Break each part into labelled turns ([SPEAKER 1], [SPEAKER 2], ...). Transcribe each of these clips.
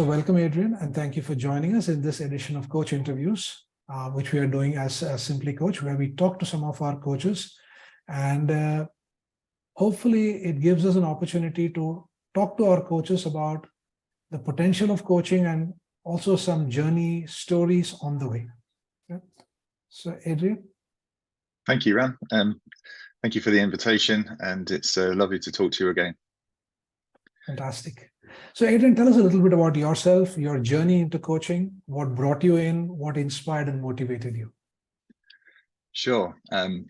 [SPEAKER 1] So welcome, Adrian, and thank you for joining us in this edition of Coach Interviews, which we are doing as Simply.Coach, where we talk to some of our coaches. And hopefully it gives us an opportunity to talk to our coaches about the potential of coaching and also some journey stories on the way. Yeah. So Adrian.
[SPEAKER 2] Thank you, Ram. Thank you for the invitation, and it's lovely to talk to you again.
[SPEAKER 1] Fantastic. So Adrian, tell us a little bit about yourself, your journey into coaching, what brought you in, what inspired and motivated you.
[SPEAKER 2] Sure.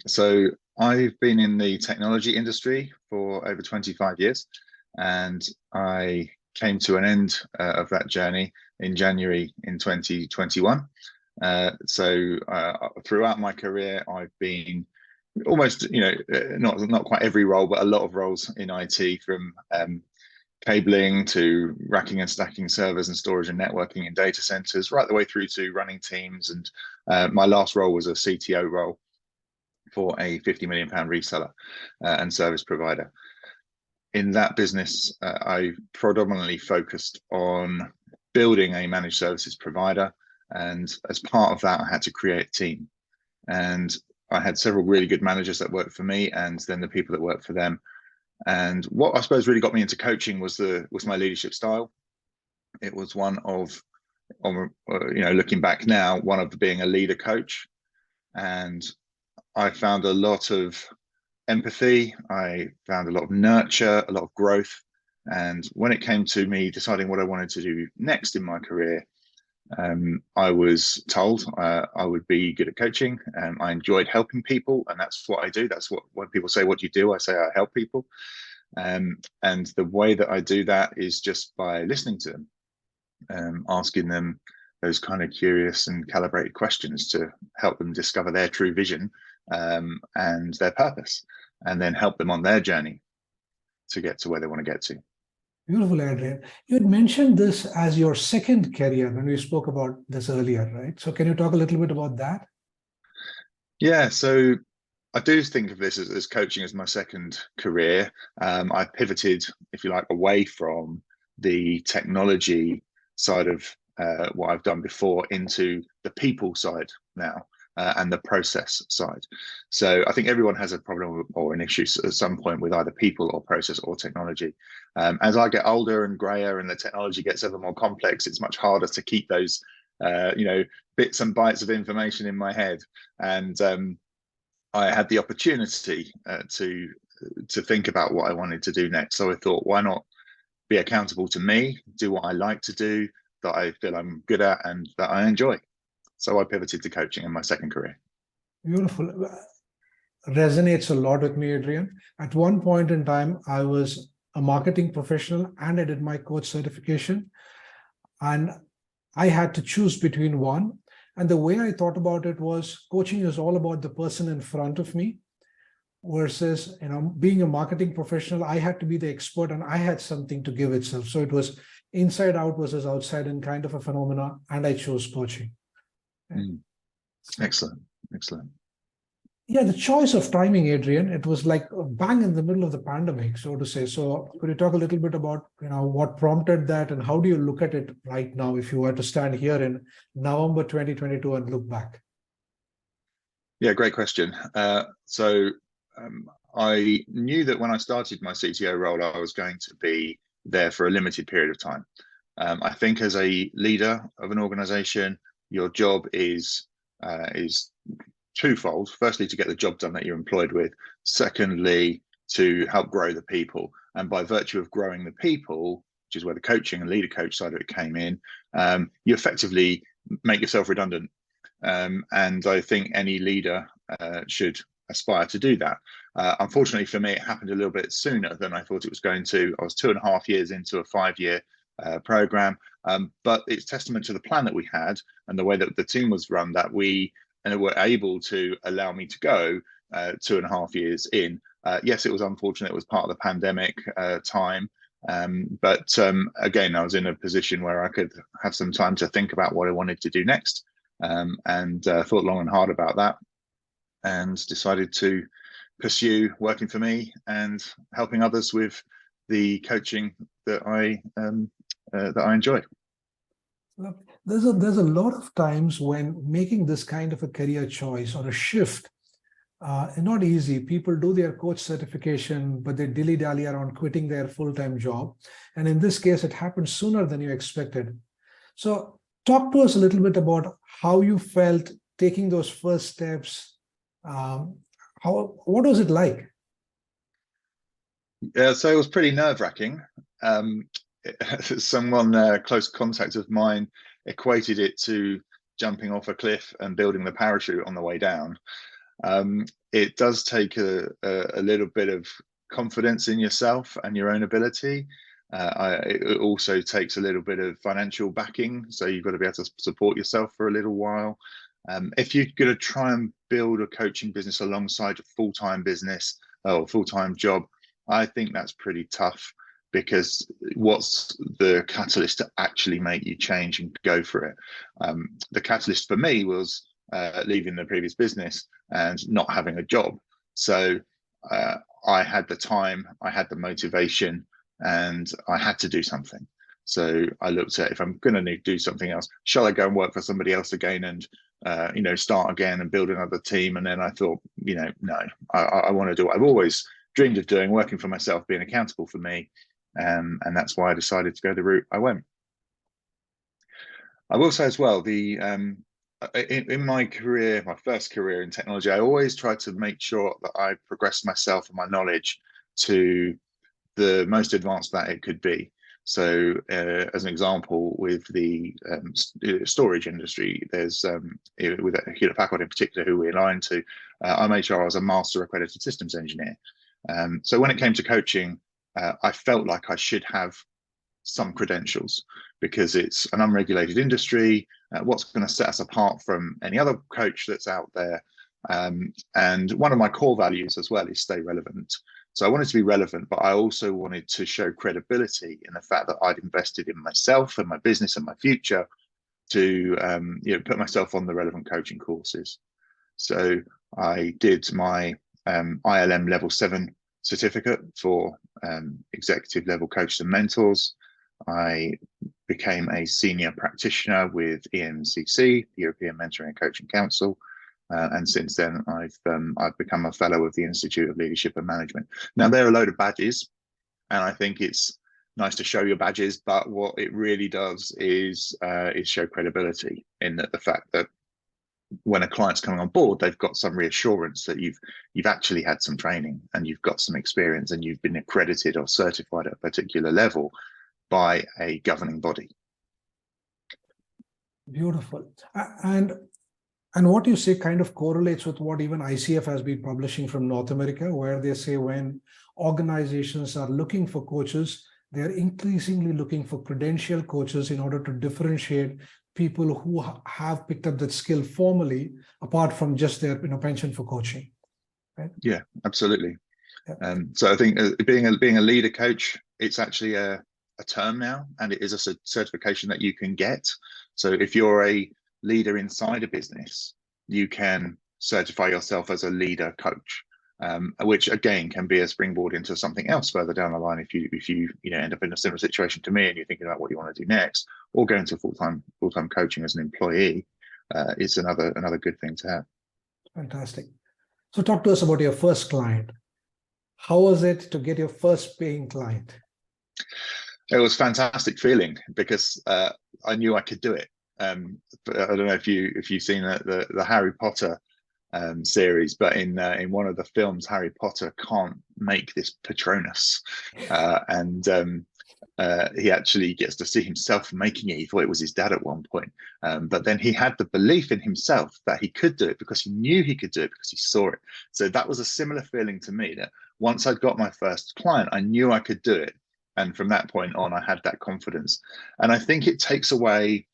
[SPEAKER 2] So I've been in the technology industry for over 25 years, and I came to an end of that journey in January in 2021. Throughout my career, I've been almost, not quite every role, but a lot of roles in IT, from cabling to racking and stacking servers and storage and networking in data centers, right the way through to running teams. And my last role was a CTO role for a £50 million reseller and service provider. In that business, I predominantly focused on building a managed services provider. And as part of that, I had to create a team. And I had several really good managers that worked for me, and then the people that worked for them. And what I suppose really got me into coaching was my leadership style. It was one of, looking back now, one of being a leader coach. And I found a lot of empathy. I found a lot of nurture, a lot of growth. And when it came to me deciding what I wanted to do next in my career, I was told I would be good at coaching. I enjoyed helping people, and that's what I do. That's what when people say, "What do you do?" I say I help people. And the way that I do that is just by listening to them, asking them those kind of curious and calibrated questions to help them discover their true vision and their purpose, and then help them on their journey to get to where they want to get to.
[SPEAKER 1] Beautiful, Adrian. You had mentioned this as your second career when we spoke about this earlier, right? So can you talk a little bit about that?
[SPEAKER 2] Yeah, so I do think of this as coaching as my second career. I pivoted, if you like, away from the technology side of what I've done before into the people side now. And the process side. So I think everyone has a problem or an issue at some point with either people or process or technology. As I get older and grayer and the technology gets ever more complex, it's much harder to keep those, bits and bytes of information in my head. And I had the opportunity to think about what I wanted to do next. So I thought, why not be accountable to me, do what I like to do, that I feel I'm good at and that I enjoy. So I pivoted to coaching in my second career.
[SPEAKER 1] Beautiful. Resonates a lot with me, Adrian. At one point in time, I was a marketing professional and I did my coach certification. And I had to choose between one. And the way I thought about it was coaching is all about the person in front of me versus, being a marketing professional, I had to be the expert and I had something to give itself. So it was inside out versus outside in kind of a phenomena. And I chose coaching.
[SPEAKER 2] Excellent.
[SPEAKER 1] Yeah, the choice of timing, Adrian, it was like bang in the middle of the pandemic, so to say. So could you talk a little bit about, what prompted that and how do you look at it right now if you were to stand here in November 2022 and look back?
[SPEAKER 2] Yeah, great question. I knew that when I started my CTO role, I was going to be there for a limited period of time. I think as a leader of an organization, your job is twofold. Firstly, to get the job done that you're employed with. Secondly, to help grow the people. And by virtue of growing the people, which is where the coaching and leader coach side of it came in, you effectively make yourself redundant. And I think any leader should aspire to do that. Unfortunately for me, it happened a little bit sooner than I thought it was going to. I was 2.5 years into a 5-year program, but it's testament to the plan that we had and the way that the team was run that we were able to allow me to go 2.5 years in. Yes, it was unfortunate. It was part of the pandemic time. But again, I was in a position where I could have some time to think about what I wanted to do next, and thought long and hard about that, and decided to pursue working for me and helping others with the coaching that I enjoy.
[SPEAKER 1] Look, there's a lot of times when making this kind of a career choice or a shift is not easy. People do their coach certification, but they dilly-dally around quitting their full-time job. And in this case, it happened sooner than you expected. So talk to us a little bit about how you felt taking those first steps. What was it like?
[SPEAKER 2] Yeah, so it was pretty nerve-wracking. Someone close contact of mine equated it to jumping off a cliff and building the parachute on the way down. It does take a little bit of confidence in yourself and your own ability. It also takes a little bit of financial backing, so you've got to be able to support yourself for a little while. If you're going to try and build a coaching business alongside a full-time business or full-time job, I think that's pretty tough, because what's the catalyst to actually make you change and go for it? The catalyst for me was leaving the previous business and not having a job. So I had the time, I had the motivation, and I had to do something. So I looked at, if I'm going to do something else, shall I go and work for somebody else again and start again and build another team? And then I thought, no, I want to do what I've always dreamed of doing, working for myself, being accountable for me. And that's why I decided to go the route I went. I will say as well, in my career, my first career in technology, I always tried to make sure that I progressed myself and my knowledge to the most advanced that it could be. So as an example, with the storage industry, there's with Hewlett Packard in particular, who we aligned to, I made sure I was a master accredited systems engineer. So when it came to coaching, I felt like I should have some credentials, because it's an unregulated industry. What's going to set us apart from any other coach that's out there? And one of my core values as well is stay relevant. So I wanted to be relevant, but I also wanted to show credibility in the fact that I'd invested in myself and my business and my future to put myself on the relevant coaching courses. So I did my ILM level 7 certificate for executive level coaches and mentors. I became a senior practitioner with EMCC, the European Mentoring and Coaching Council. And since then, I've become a fellow of the Institute of Leadership and Management. Now, they're a load of badges, and I think it's nice to show your badges, but what it really does is show credibility in the fact that when a client's coming on board, they've got some reassurance that you've actually had some training and you've got some experience and you've been accredited or certified at a particular level by a governing body.
[SPEAKER 1] Beautiful. And what you say kind of correlates with what even ICF has been publishing from North America, where they say when organizations are looking for coaches, they're increasingly looking for credentialed coaches in order to differentiate people who have picked up that skill formally, apart from just their penchant for coaching. Right?
[SPEAKER 2] Yeah, absolutely.
[SPEAKER 1] Yeah.
[SPEAKER 2] So I think being a leader coach, it's actually a term now, and it is a certification that you can get. So if you're a leader inside a business, you can certify yourself as a leader coach, which again can be a springboard into something else further down the line. If you end up in a similar situation to me and you're thinking about what you want to do next, or going to full-time coaching as an employee, it's another good thing to have.
[SPEAKER 1] Fantastic. So talk to us about your first client. How was it to get your first paying client?
[SPEAKER 2] It was a fantastic feeling, because I knew I could do it. But I don't know if you've seen the Harry Potter series, but in one of the films, Harry Potter can't make this Patronus, and he actually gets to see himself making it. He thought it was his dad at one point, but then he had the belief in himself that he could do it, because he knew he could do it, because he saw it. So that was a similar feeling to me, that once I'd got my first client, I knew I could do it, and from that point on, I had that confidence. And I think it takes away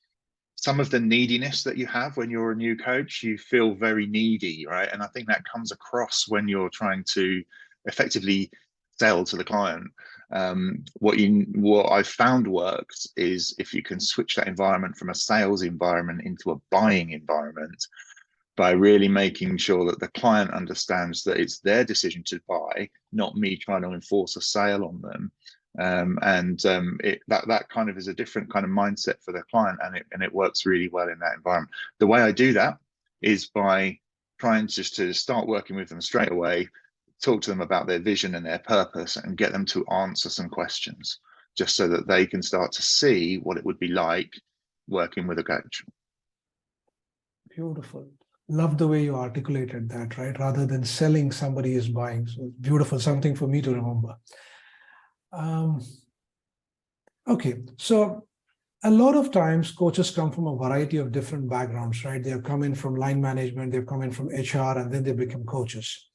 [SPEAKER 2] some of the neediness that you have when you're a new coach. You feel very needy, right? And I think that comes across when you're trying to effectively sell to the client. What I've found works is if you can switch that environment from a sales environment into a buying environment, by really making sure that the client understands that it's their decision to buy, not me trying to enforce a sale on them. That kind of is a different kind of mindset for the client, and it works really well in that environment. The way I do that is by trying just to start working with them straight away, talk to them about their vision and their purpose, and get them to answer some questions, just so that they can start to see what it would be like working with a coach.
[SPEAKER 1] Beautiful. Love the way you articulated that, right? Rather than selling, somebody is buying. So beautiful, something for me to remember. Okay, so a lot of times coaches come from a variety of different backgrounds, right? They've come in from line management, they've come in from HR, and then they become coaches.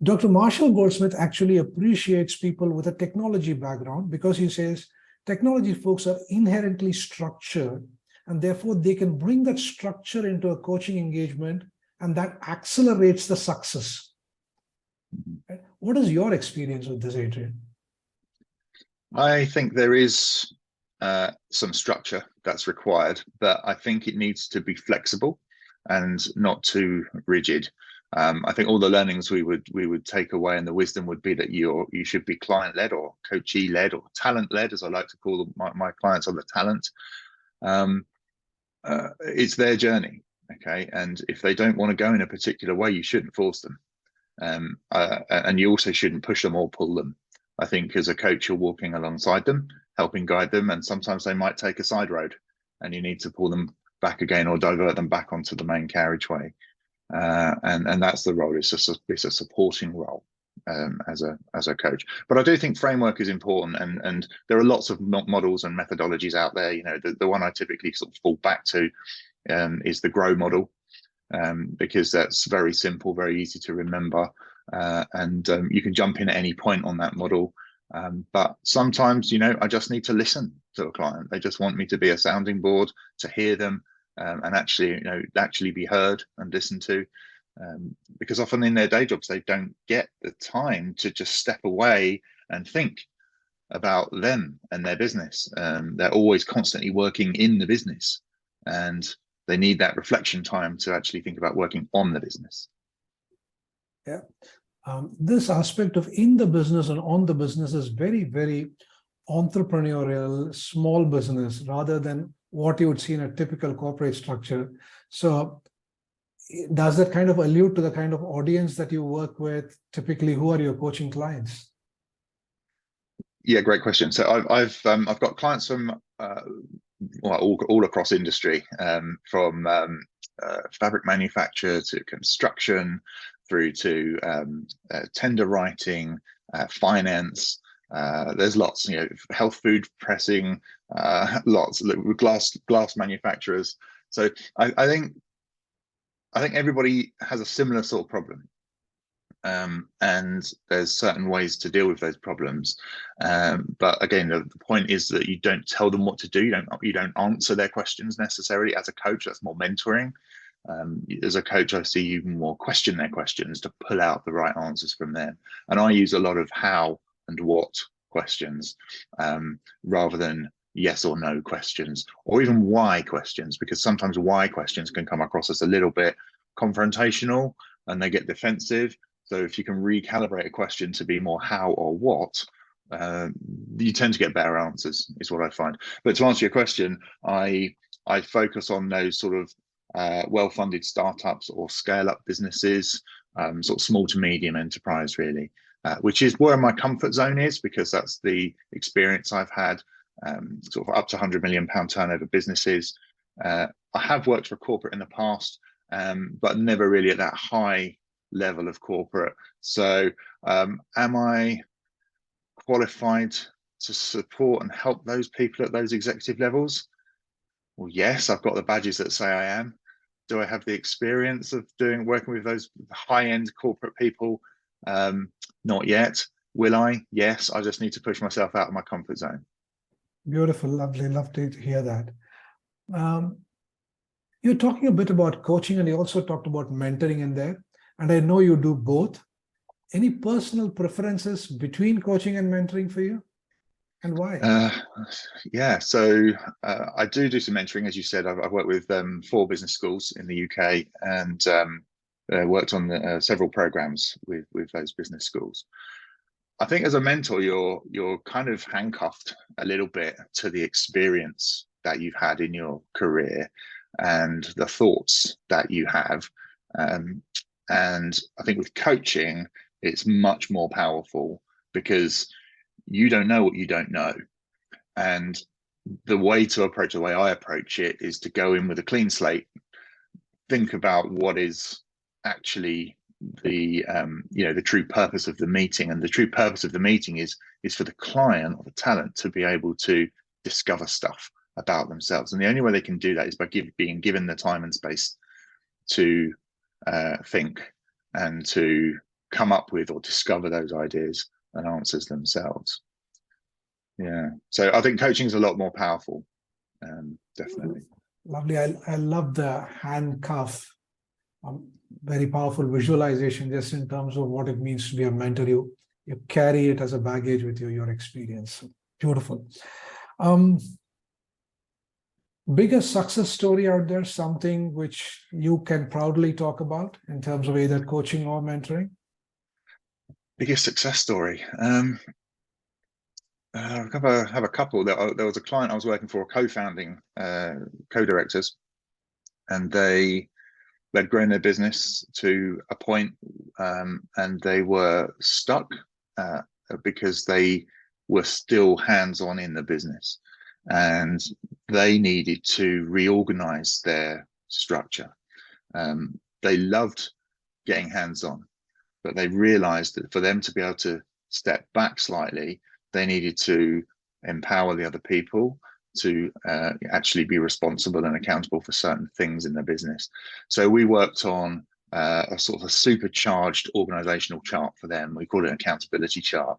[SPEAKER 1] Dr. Marshall Goldsmith actually appreciates people with a technology background because he says technology folks are inherently structured, and therefore they can bring that structure into a coaching engagement, and that accelerates the success. Right? What is your experience with this, Adrian?
[SPEAKER 2] I think there is some structure that's required, but I think it needs to be flexible and not too rigid. I think all the learnings we would take away, and the wisdom would be that you should be client-led or coachee-led or talent-led, as I like to call my clients on the talent. It's their journey, okay? And if they don't want to go in a particular way, you shouldn't force them. And you also shouldn't push them or pull them. I think as a coach, you're walking alongside them, helping guide them, and sometimes they might take a side road, and you need to pull them back again or divert them back onto the main carriageway. And that's the role. It's a supporting role as a coach. But I do think framework is important, and there are lots of models and methodologies out there. You know, the one I typically sort of fall back to is the GROW model, because that's very simple, very easy to remember. And you can jump in at any point on that model. But sometimes, you know, I just need to listen to a client. They just want me to be a sounding board, to hear them, and actually, you know, actually be heard and listened to. Because often in their day jobs, they don't get the time to just step away and think about them and their business. They're always constantly working in the business, and they need that reflection time to actually think about working on the business.
[SPEAKER 1] Yeah. This aspect of in the business and on the business is very, very entrepreneurial, small business, rather than what you would see in a typical corporate structure. So does that kind of allude to the kind of audience that you work with? Typically, who are your coaching clients?
[SPEAKER 2] Yeah, great question. So I've got clients from all across industry, from fabric manufacture to construction, through to tender writing, finance. There's lots, you know, health food pressing, lots, glass manufacturers. So I think everybody has a similar sort of problem. And there's certain ways to deal with those problems. But again, the point is that you don't tell them what to do. You don't answer their questions necessarily. As a coach, that's more mentoring. As a coach, I see you more question their questions to pull out the right answers from them. And I use a lot of how and what questions, rather than yes or no questions, or even why questions, because sometimes why questions can come across as a little bit confrontational and they get defensive. So if you can recalibrate a question to be more how or what, you tend to get better answers, is what I find. But to answer your question, I focus on those sort of well-funded startups or scale-up businesses, sort of small to medium enterprise, really, which is where my comfort zone is, because that's the experience I've had, sort of up to £100 million turnover businesses. I have worked for corporate in the past, but never really at that high level of corporate. So am I qualified to support and help those people at those executive levels? Well, yes, I've got the badges that say I am. Do I have the experience of working with those high-end corporate people? Not yet. Will I? Yes, I just need to push myself out of my comfort zone.
[SPEAKER 1] Beautiful, lovely, love to hear that. You're talking a bit about coaching, and you also talked about mentoring in there. And I know you do both. Any personal preferences between coaching and mentoring for you, and why?
[SPEAKER 2] Yeah, so I do some mentoring, as you said. I've worked with 4 business schools in the UK, and worked on several programs with those business schools. I think as a mentor, you're kind of handcuffed a little bit to the experience that you've had in your career and the thoughts that you have. And I think with coaching, it's much more powerful because you don't know what you don't know. And the way to approach, the way I approach it, is to go in with a clean slate, think about what is actually the the true purpose of the meeting. And the true purpose of the meeting is for the client or the talent to be able to discover stuff about themselves. And the only way they can do that is by being given the time and space to think and to come up with or discover those ideas and answers themselves. Yeah, so I think coaching is a lot more powerful, definitely.
[SPEAKER 1] Lovely. I love the handcuff. Very powerful visualization just in terms of what it means to be a mentor. You carry it as a baggage with you, your experience. Beautiful. Biggest success story out there, something which you can proudly talk about in terms of either coaching or mentoring?
[SPEAKER 2] Biggest success story. I have a couple. There was a client I was working for, co-founding co-directors, and they'd grown their business to a point, and they were stuck because they were still hands-on in the business, and they needed to reorganize their structure. They loved getting hands-on, but they realized that for them to be able to step back slightly, they needed to empower the other people to actually be responsible and accountable for certain things in their business. So we worked on a sort of a supercharged organizational chart for them. We call it an accountability chart.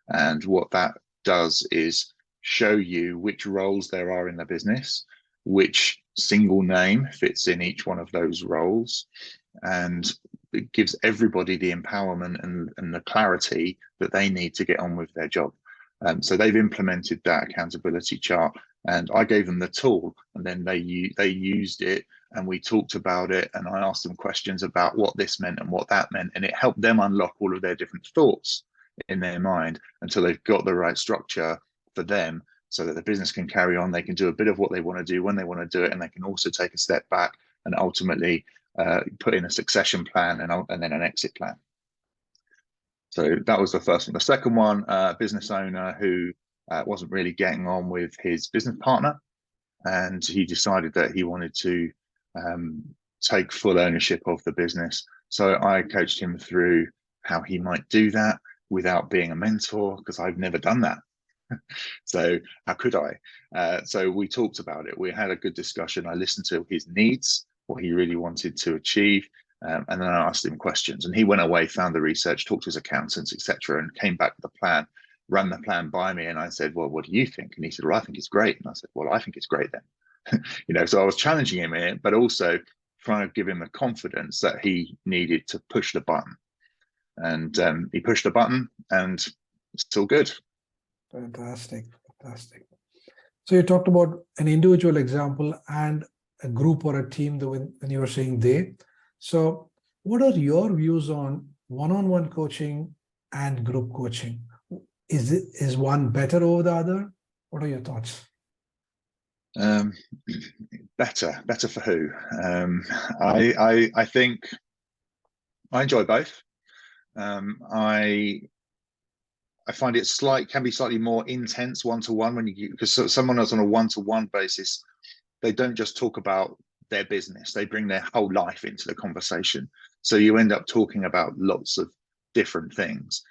[SPEAKER 2] And what that does is show you which roles there are in the business, which single name fits in each one of those roles, and it gives everybody the empowerment and the clarity that they need to get on with their job. So they've implemented that accountability chart, and I gave them the tool, and then they used it, and we talked about it, and I asked them questions about what this meant and what that meant, and it helped them unlock all of their different thoughts in their mind until they've got the right structure for them, so that the business can carry on. They can do a bit of what they want to do when they want to do it, and they can also take a step back and ultimately put in a succession plan and then an exit plan. So that was the first one. The second one, a business owner who wasn't really getting on with his business partner, and he decided that he wanted to take full ownership of the business. So I coached him through how he might do that without being a mentor, because I've never done that. So how could I? So we talked about it. We had a good discussion. I listened to his needs, what he really wanted to achieve, and then I asked him questions. And he went away, found the research, talked to his accountants, etc., and came back with a plan, ran the plan by me. And I said, "Well, what do you think?" And he said, "Well, I think it's great." And I said, "Well, I think it's great then." So I was challenging him in it, but also trying to give him the confidence that he needed to push the button. And he pushed the button, and it's still good.
[SPEAKER 1] Fantastic. So you talked about an individual example and a group or a team when you were saying they. So what are your views on one-on-one coaching and group coaching? Is one better over the other? What are your thoughts?
[SPEAKER 2] Better for who? I think I enjoy both. I find it can be slightly more intense one-to-one because someone else on a one-to-one basis, they don't just talk about their business, they bring their whole life into the conversation. So you end up talking about lots of different things,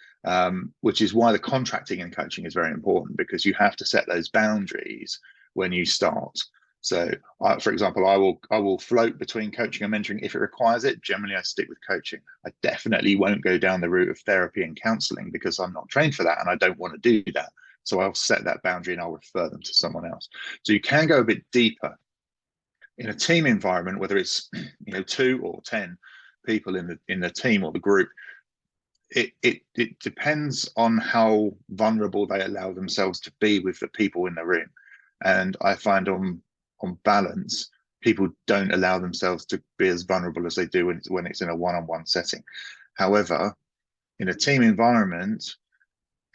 [SPEAKER 2] which is why the contracting and coaching is very important, because you have to set those boundaries when you start. So for example, I will float between coaching and mentoring if it requires it. Generally, I stick with coaching. I definitely won't go down the route of therapy and counseling because I'm not trained for that and I don't want to do that. So I'll set that boundary and I'll refer them to someone else. So you can go a bit deeper. In a team environment, whether it's 2 or 10 people in the team or the group, it depends on how vulnerable they allow themselves to be with the people in the room. And I find on balance, people don't allow themselves to be as vulnerable as they do when it's in a one-on-one setting. However, in a team environment,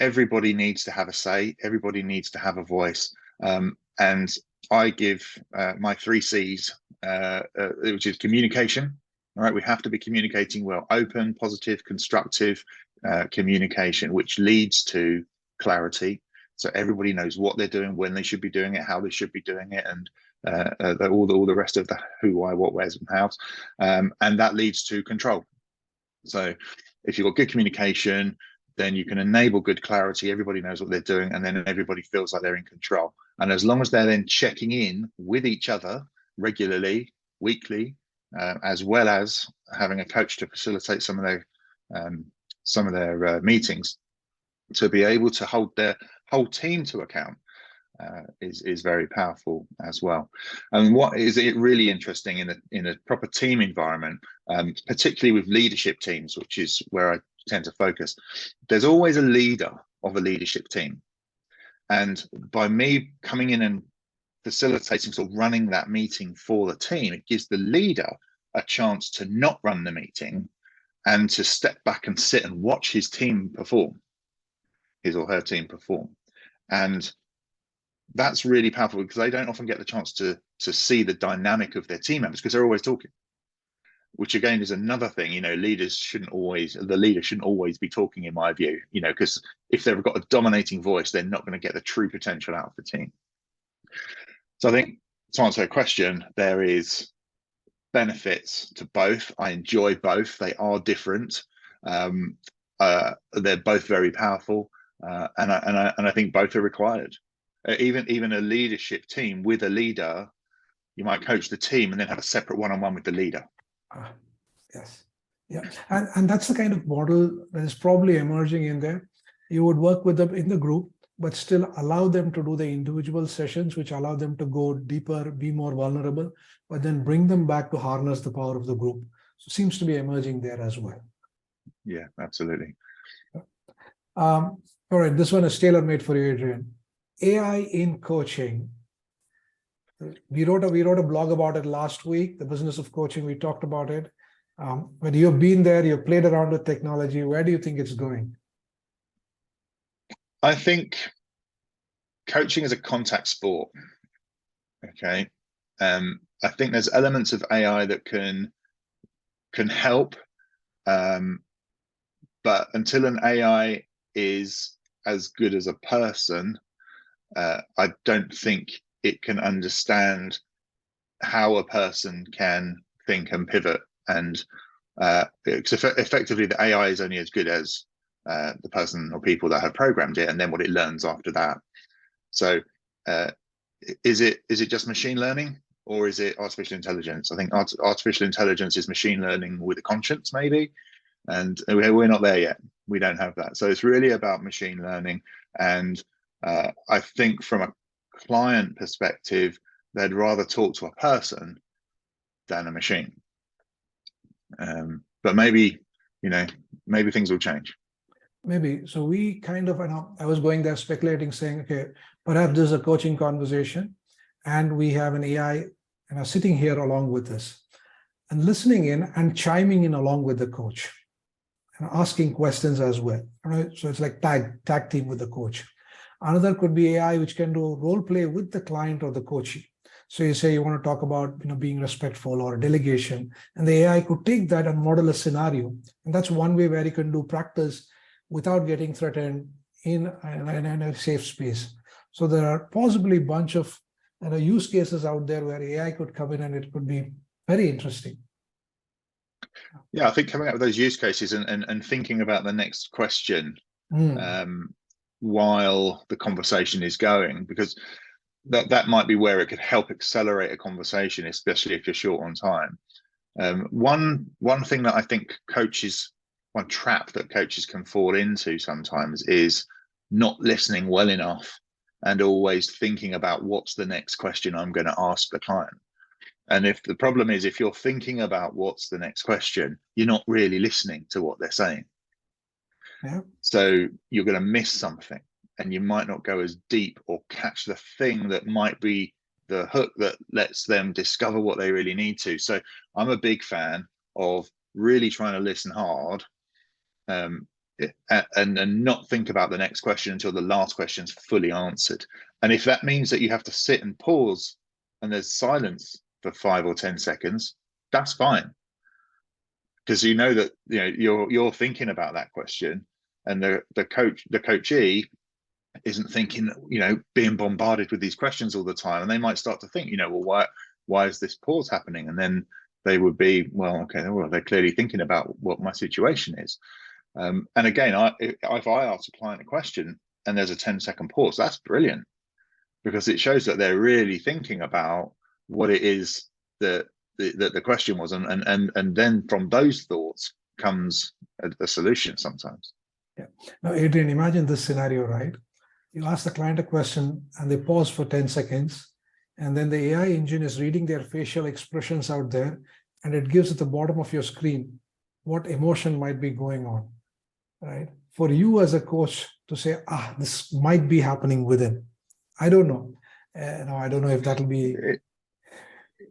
[SPEAKER 2] everybody needs to have a say, everybody needs to have a voice. And I give my 3 C's, which is communication. All right, we have to be communicating well, open, positive, constructive communication, which leads to clarity. So everybody knows what they're doing, when they should be doing it, how they should be doing it, and all the rest of the who, why, what, where's, and how's. And that leads to control. So if you've got good communication, then you can enable good clarity. Everybody knows what they're doing, and then everybody feels like they're in control. And as long as they're then checking in with each other regularly, weekly, as well as having a coach to facilitate some of their meetings, to be able to hold their whole team to account, is very powerful as well. And what is it really interesting in a proper team environment, particularly with leadership teams, which is where I tend to focus. There's always a leader of a leadership team, and by me coming in and facilitating, sort of running that meeting for the team, it gives the leader a chance to not run the meeting and to step back and sit and watch his team perform, his or her team perform. And that's really powerful because they don't often get the chance to see the dynamic of their team members because they're always talking, which again is another thing. You know, the leader shouldn't always be talking, in my view, you know, because if they've got a dominating voice, they're not going to get the true potential out of the team. So I think, to answer your question, there is benefits to both. I enjoy both. They are different. They're both very powerful, and I think both are required. Even a leadership team with a leader, you might coach the team and then have a separate one-on-one with the leader.
[SPEAKER 1] Yes. Yeah. And that's the kind of model that is probably emerging in there. You would work with them in the group, but still allow them to do the individual sessions, which allow them to go deeper, be more vulnerable, but then bring them back to harness the power of the group. So it seems to be emerging there as well.
[SPEAKER 2] Yeah, absolutely.
[SPEAKER 1] All right, this one is tailor-made for you, Adrian. AI in coaching. We wrote a blog about it last week, the business of coaching. We talked about it. When you've been there, you've played around with technology. Where do you think it's going?
[SPEAKER 2] I think coaching is a contact sport. Okay. I think there's elements of AI that can help, but until an AI is as good as a person, I don't think it can understand how a person can think and pivot. And effectively, the AI is only as good as the person or people that have programmed it, and then what it learns after that. So, is it just machine learning, or is it artificial intelligence? I think artificial intelligence is machine learning with a conscience, maybe, and we're not there yet. We don't have that. So it's really about machine learning. And I think from a client perspective, they'd rather talk to a person than a machine. But maybe things will change.
[SPEAKER 1] Maybe. So we kind of, I was going there speculating, saying, okay, perhaps there's a coaching conversation and we have an AI sitting here along with us and listening in and chiming in along with the coach and asking questions as well. Right? So it's like tag team with the coach. Another could be AI, which can do role play with the client or the coachee. So you say you want to talk about being respectful or delegation, and the AI could take that and model a scenario. And that's one way where you can do practice without getting threatened in a safe space. So there are possibly a bunch of use cases out there where AI could come in, and it could be very interesting.
[SPEAKER 2] Yeah, I think coming up with those use cases and thinking about the next question while the conversation is going, because that might be where it could help accelerate a conversation, especially if you're short on time. One thing that I think one trap that coaches can fall into sometimes is not listening well enough and always thinking about what's the next question I'm going to ask the client. And if the problem is, if you're thinking about what's the next question, you're not really listening to what they're saying.
[SPEAKER 1] Yeah.
[SPEAKER 2] So you're going to miss something, and you might not go as deep or catch the thing that might be the hook that lets them discover what they really need to. So I'm a big fan of really trying to listen hard, and not think about the next question until the last question's fully answered. And if that means that you have to sit and pause and there's silence for 5 or 10 seconds, that's fine, because you know that you're thinking about that question, and the coachee isn't thinking, being bombarded with these questions all the time, and they might start to think, well, why is this pause happening? And then they would be, well, okay, well, they're clearly thinking about what my situation is. And again, if I ask a client a question and there's a 10-second pause, that's brilliant, because it shows that they're really thinking about what it is that the question was, and then from those thoughts comes a solution sometimes.
[SPEAKER 1] Yeah. Now, Adrian, imagine this scenario, right? You ask the client a question and they pause for 10 seconds, and then the AI engine is reading their facial expressions out there, and it gives at the bottom of your screen what emotion might be going on, right? For you as a coach to say, this might be happening within. I don't know. I don't know if that'll be.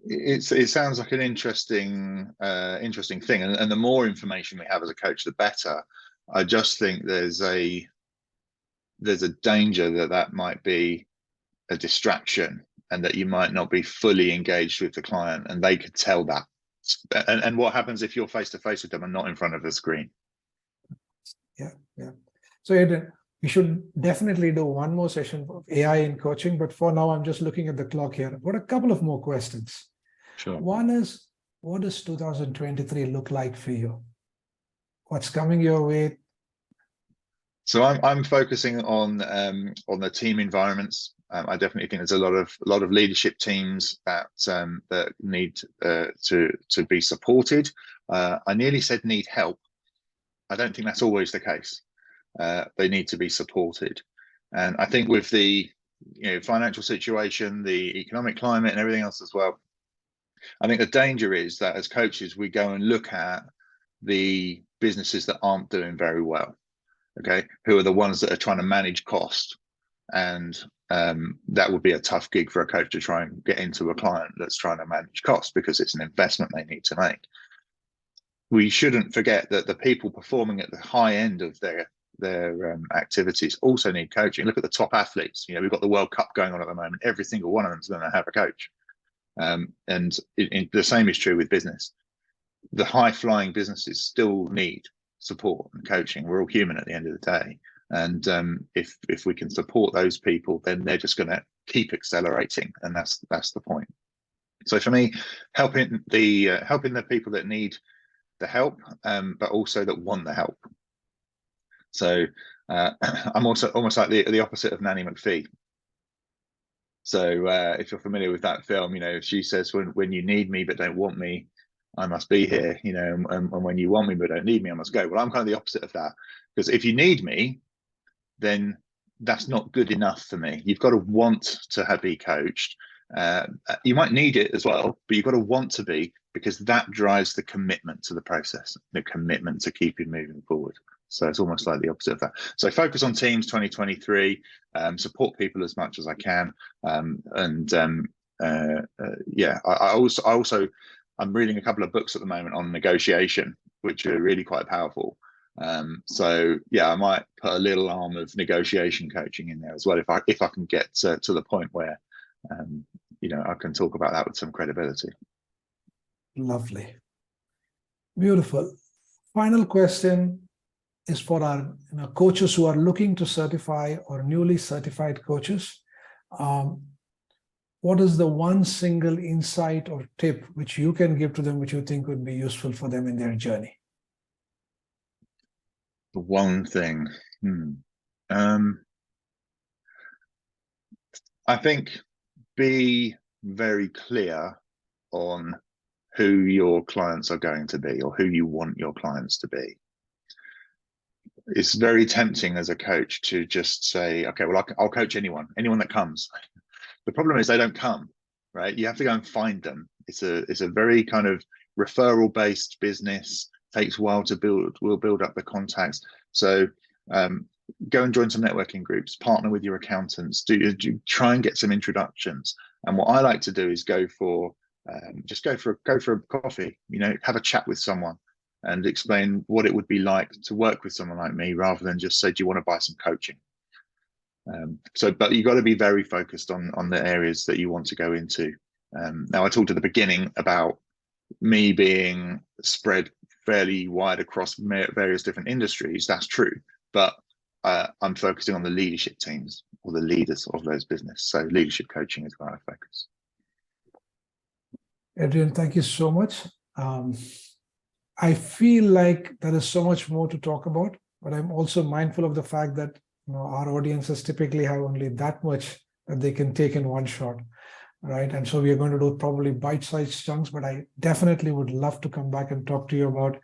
[SPEAKER 2] It sounds like an interesting thing, and the more information we have as a coach, the better. I just think there's a danger that might be a distraction, and that you might not be fully engaged with the client, and they could tell that. And what happens if you're face to face with them and not in front of the screen?
[SPEAKER 1] Yeah. So Adrian, we should definitely do one more session of AI in coaching, but for now, I'm just looking at the clock here. I've got a couple of more questions.
[SPEAKER 2] Sure.
[SPEAKER 1] One is, what does 2023 look like for you? What's coming your way?
[SPEAKER 2] So I'm focusing on the team environments. I definitely think there's a lot of leadership teams that need to be supported. I nearly said need help. I don't think that's always the case. They need to be supported, and I think with the financial situation, the economic climate, and everything else as well, I think the danger is that as coaches we go and look at the businesses that aren't doing very well. Okay, who are the ones that are trying to manage cost, and that would be a tough gig for a coach to try and get into a client that's trying to manage cost, because it's an investment they need to make. We shouldn't forget that the people performing at the high end of their activities also need coaching. Look at the top athletes. We've got the World Cup going on at the moment. Every single one of them is going to have a coach, and the same is true with business. The high flying businesses still need support and coaching. We're all human at the end of the day, and if we can support those people, then they're just going to keep accelerating, and that's the point. So for me, helping the people that need the help, but also that want the help. So I'm also almost like the opposite of Nanny McPhee. So if you're familiar with that film, she says, when you need me but don't want me, I must be here, and when you want me but don't need me, I must go. Well, I'm kind of the opposite of that, because if you need me, then that's not good enough for me. You've got to want to be coached. You might need it as well, but you've got to want to be, because that drives the commitment to the process, the commitment to keeping moving forward. So it's almost like the opposite of that. So focus on teams 2023, support people as much as I can, I'm reading a couple of books at the moment on negotiation, which are really quite powerful. So yeah, I might put a little arm of negotiation coaching in there as well, if I can get to the point where I can talk about that with some credibility.
[SPEAKER 1] Lovely. Beautiful. Final question is for our coaches who are looking to certify, or newly certified coaches. What is the one single insight or tip which you can give to them, which you think would be useful for them in their journey?
[SPEAKER 2] The one thing. I think be very clear on who your clients are going to be, or who you want your clients to be. It's very tempting as a coach to just say, okay, well, I'll coach anyone that comes. The problem is they don't come, right? You have to go and find them. It's a very kind of referral based business. Takes a while to build. We'll build up the contacts. So go and join some networking groups. Partner with your accountants. Do try and get some introductions. And what I like to do is go for a coffee. Have a chat with someone. and explain what it would be like to work with someone like me, rather than just say, do you want to buy some coaching? But you've got to be very focused on the areas that you want to go into. Now, I talked at the beginning about me being spread fairly wide across various different industries. That's true, but I'm focusing on the leadership teams or the leaders of those business. So leadership coaching is where I focus.
[SPEAKER 1] Adrian, thank you so much. I feel like there is so much more to talk about, but I'm also mindful of the fact that our audiences typically have only that much that they can take in one shot, right? And so we are going to do probably bite-sized chunks, but I definitely would love to come back and talk to you about,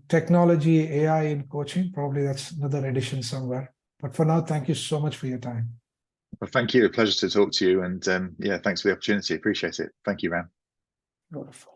[SPEAKER 1] technology, AI in coaching. Probably that's another edition somewhere. But for now, thank you so much for your time.
[SPEAKER 2] Well, thank you. A pleasure to talk to you. And yeah, thanks for the opportunity. Appreciate it. Thank you, Ram.
[SPEAKER 1] Wonderful.